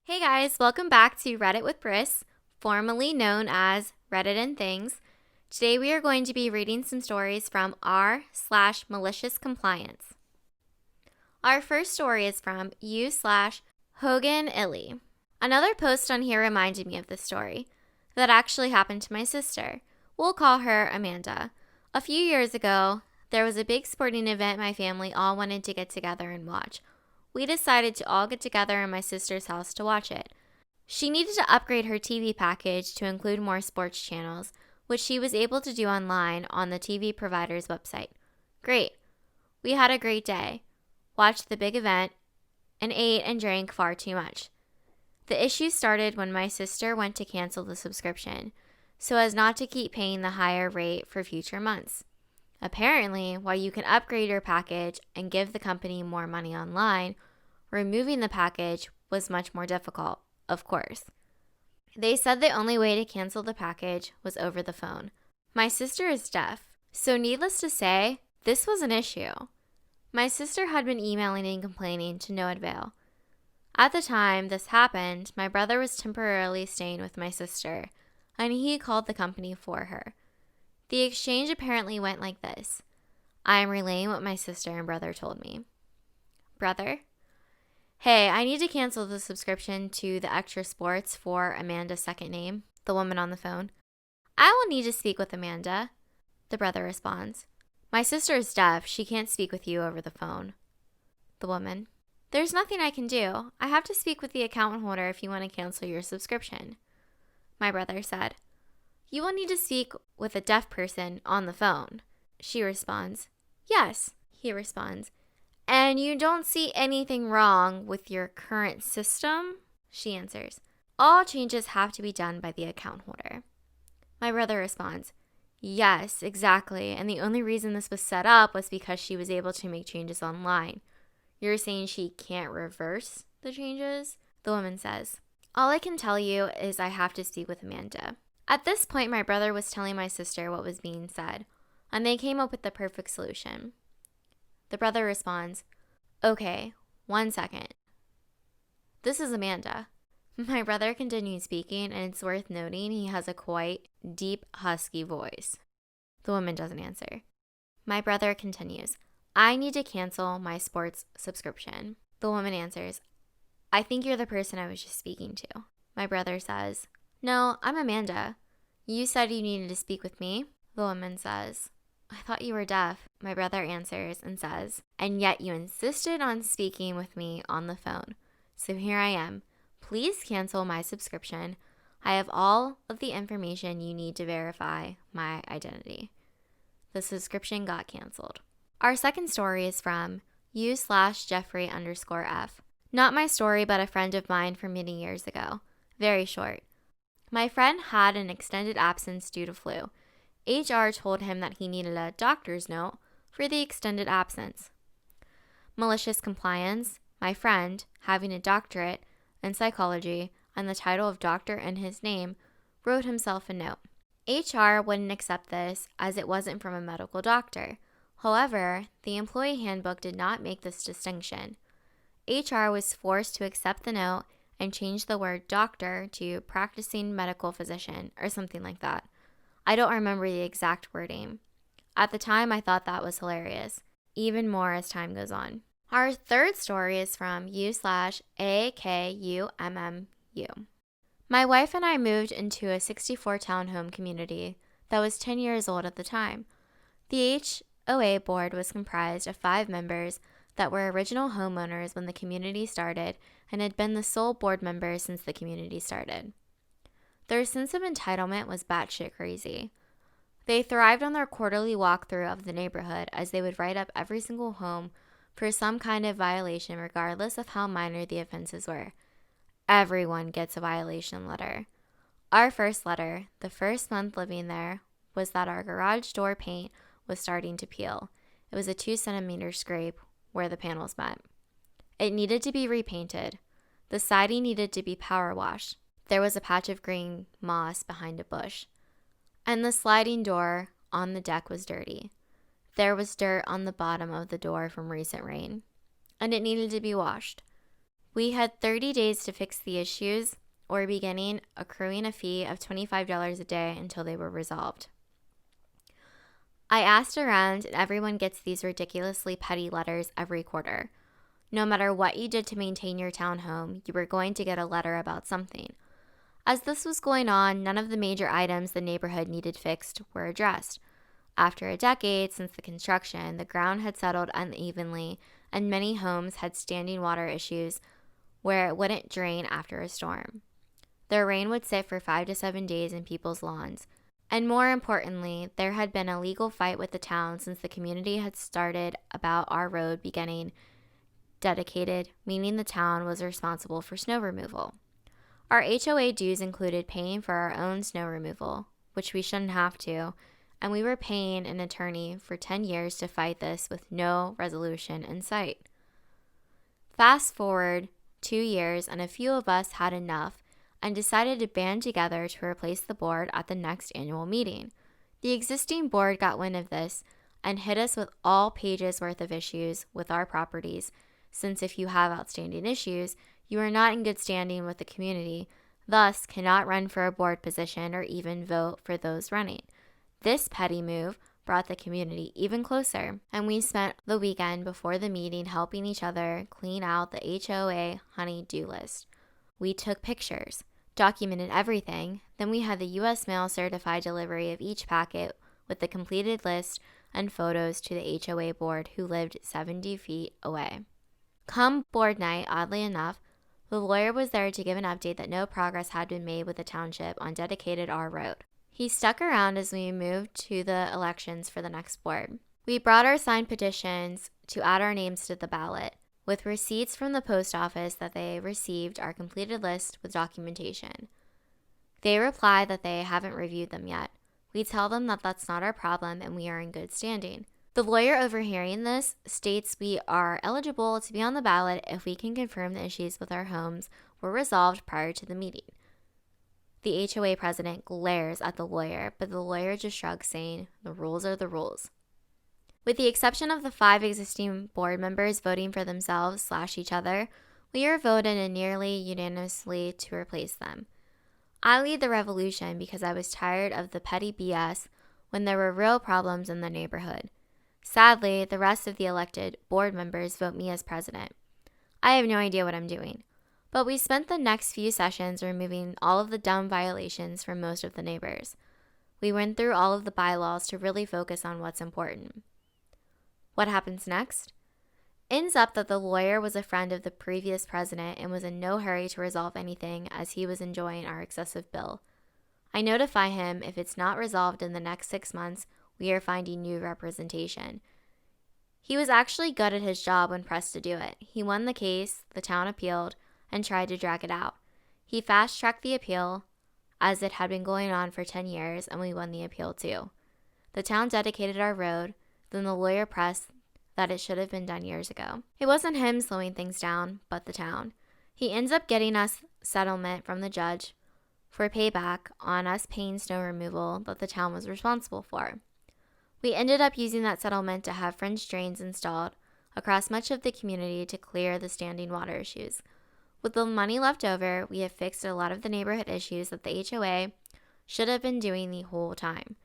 Hey guys, welcome back to Reddit with Briss, formerly known as Reddit and Things. Today we are going to be reading some stories from r/maliciouscompliance. Our first story is from u/Hogan Illy. Another post on here reminded me of this story. That actually happened to my sister. We'll call her Amanda. A few years ago, there was a big sporting event my family all wanted to get together and watch. We decided to all get together in my sister's house to watch it. She needed to upgrade her TV package to include more sports channels, which she was able to do online on the TV provider's website. Great. We had a great day, watched the big event, and ate and drank far too much. The issue started when my sister went to cancel the subscription, so as not to keep paying the higher rate for future months. Apparently, while you can upgrade your package and give the company more money online, removing the package was much more difficult, of course. They said the only way to cancel the package was over the phone. My sister is deaf, so needless to say, this was an issue. My sister had been emailing and complaining to no avail. At the time this happened, my brother was temporarily staying with my sister, and he called the company for her. The exchange apparently went like this. I am relaying what my sister and brother told me. Brother: Hey, I need to cancel the subscription to the extra sports for Amanda's second name, the woman on the phone. I will need to speak with Amanda. The brother responds. My sister is deaf. She can't speak with you over the phone. The woman: There's nothing I can do. I have to speak with the account holder if you want to cancel your subscription. My brother said, You will need to speak with a deaf person on the phone. She responds, Yes, he responds. And you don't see anything wrong with your current system? She answers, All changes have to be done by the account holder. My brother responds, Yes, exactly. And the only reason this was set up was because she was able to make changes online. You're saying she can't reverse the changes? The woman says, All I can tell you is I have to speak with Amanda. At this point, my brother was telling my sister what was being said, and they came up with the perfect solution. The brother responds, Okay, 1 second. This is Amanda. My brother continues speaking, and it's worth noting he has a quite deep, husky voice. The woman doesn't answer. My brother continues, I need to cancel my sports subscription. The woman answers, I think you're the person I was just speaking to. My brother says, No, I'm Amanda. You said you needed to speak with me. The woman says, I thought you were deaf. My brother answers and says, And yet you insisted on speaking with me on the phone. So here I am. Please cancel my subscription. I have all of the information you need to verify my identity. The subscription got canceled. Our second story is from u/Jeffrey_F. Not my story, but a friend of mine from many years ago. Very short. My friend had an extended absence due to flu. HR told him that he needed a doctor's note for the extended absence. Malicious compliance, my friend, having a doctorate in psychology and the title of doctor in his name, wrote himself a note. HR wouldn't accept this as it wasn't from a medical doctor. However, the employee handbook did not make this distinction. HR was forced to accept the note and change the word doctor to practicing medical physician or something like that. I don't remember the exact wording. At the time, I thought that was hilarious, even more as time goes on. Our third story is from u/AKUMMU. My wife and I moved into a 64 townhome community that was 10 years old at the time. The HOA board was comprised of 5 members that were original homeowners when the community started and had been the sole board members since the community started. Their sense of entitlement was batshit crazy. They thrived on their quarterly walkthrough of the neighborhood as they would write up every single home for some kind of violation regardless of how minor the offenses were. Everyone gets a violation letter. Our first letter, the first month living there, was that our garage door paint was starting to peel. It was a 2-centimeter scrape where the panels met. It needed to be repainted. The siding needed to be power washed. There was a patch of green moss behind a bush. And the sliding door on the deck was dirty. There was dirt on the bottom of the door from recent rain, and it needed to be washed. We had 30 days to fix the issues or beginning accruing a fee of $25 a day until they were resolved. I asked around, and everyone gets these ridiculously petty letters every quarter. No matter what you did to maintain your townhome, you were going to get a letter about something. As this was going on, none of the major items the neighborhood needed fixed were addressed. After a decade since the construction, the ground had settled unevenly, and many homes had standing water issues where it wouldn't drain after a storm. The rain would sit for 5 to 7 days in people's lawns. And more importantly, there had been a legal fight with the town since the community had started about our road beginning dedicated, meaning the town was responsible for snow removal. Our HOA dues included paying for our own snow removal, which we shouldn't have to, and we were paying an attorney for 10 years to fight this with no resolution in sight. Fast forward 2 years, and a few of us had enough and decided to band together to replace the board at the next annual meeting. The existing board got wind of this and hit us with all pages worth of issues with our properties, since if you have outstanding issues, you are not in good standing with the community, thus cannot run for a board position or even vote for those running. This petty move brought the community even closer, and we spent the weekend before the meeting helping each other clean out the HOA honey-do list. We took pictures, documented everything, then we had the U.S. mail certified delivery of each packet with the completed list and photos to the HOA board who lived 70 feet away. Come board night, oddly enough, the lawyer was there to give an update that no progress had been made with the township on dedicated R road. He stuck around as we moved to the elections for the next board. We brought our signed petitions to add our names to the ballot, with receipts from the post office that they received our completed list with documentation. They reply that they haven't reviewed them yet. We tell them that that's not our problem and we are in good standing. The lawyer overhearing this states we are eligible to be on the ballot if we can confirm the issues with our homes were resolved prior to the meeting. The HOA president glares at the lawyer, but the lawyer just shrugs, saying, "The rules are the rules." With the exception of the 5 existing board members voting for themselves / each other, we are voted in nearly unanimously to replace them. I lead the revolution because I was tired of the petty BS when there were real problems in the neighborhood. Sadly, the rest of the elected board members vote me as president. I have no idea what I'm doing, but we spent the next few sessions removing all of the dumb violations from most of the neighbors. We went through all of the bylaws to really focus on what's important. What happens next? Ends up that the lawyer was a friend of the previous president and was in no hurry to resolve anything as he was enjoying our excessive bill. I notify him if it's not resolved in the next 6 months, we are finding new representation. He was actually good at his job when pressed to do it. He won the case, the town appealed, and tried to drag it out. He fast-tracked the appeal, as it had been going on for 10 years, and we won the appeal too. The town dedicated our road, then the lawyer pressed that it should have been done years ago. It wasn't him slowing things down, but the town. He ends up getting us settlement from the judge for payback on us paying snow removal that the town was responsible for. We ended up using that settlement to have French drains installed across much of the community to clear the standing water issues. With the money left over, we have fixed a lot of the neighborhood issues that the HOA should have been doing the whole time.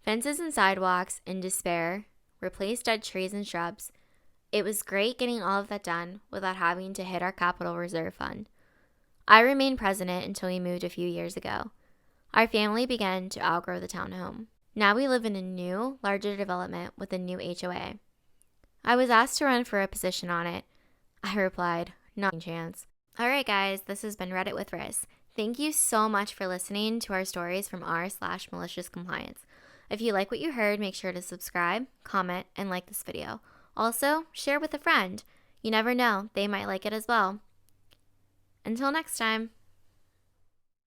Fences and sidewalks, in despair, replaced dead trees and shrubs. It was great getting all of that done without having to hit our capital reserve fund. I remained president until we moved a few years ago. Our family began to outgrow the townhome. Now we live in a new, larger development with a new HOA. I was asked to run for a position on it. I replied, "Not a chance." Alright guys, this has been Reddit with Riz. Thank you so much for listening to our stories from r/maliciouscompliance. If you like what you heard, make sure to subscribe, comment, and like this video. Also, share with a friend. You never know, they might like it as well. Until next time.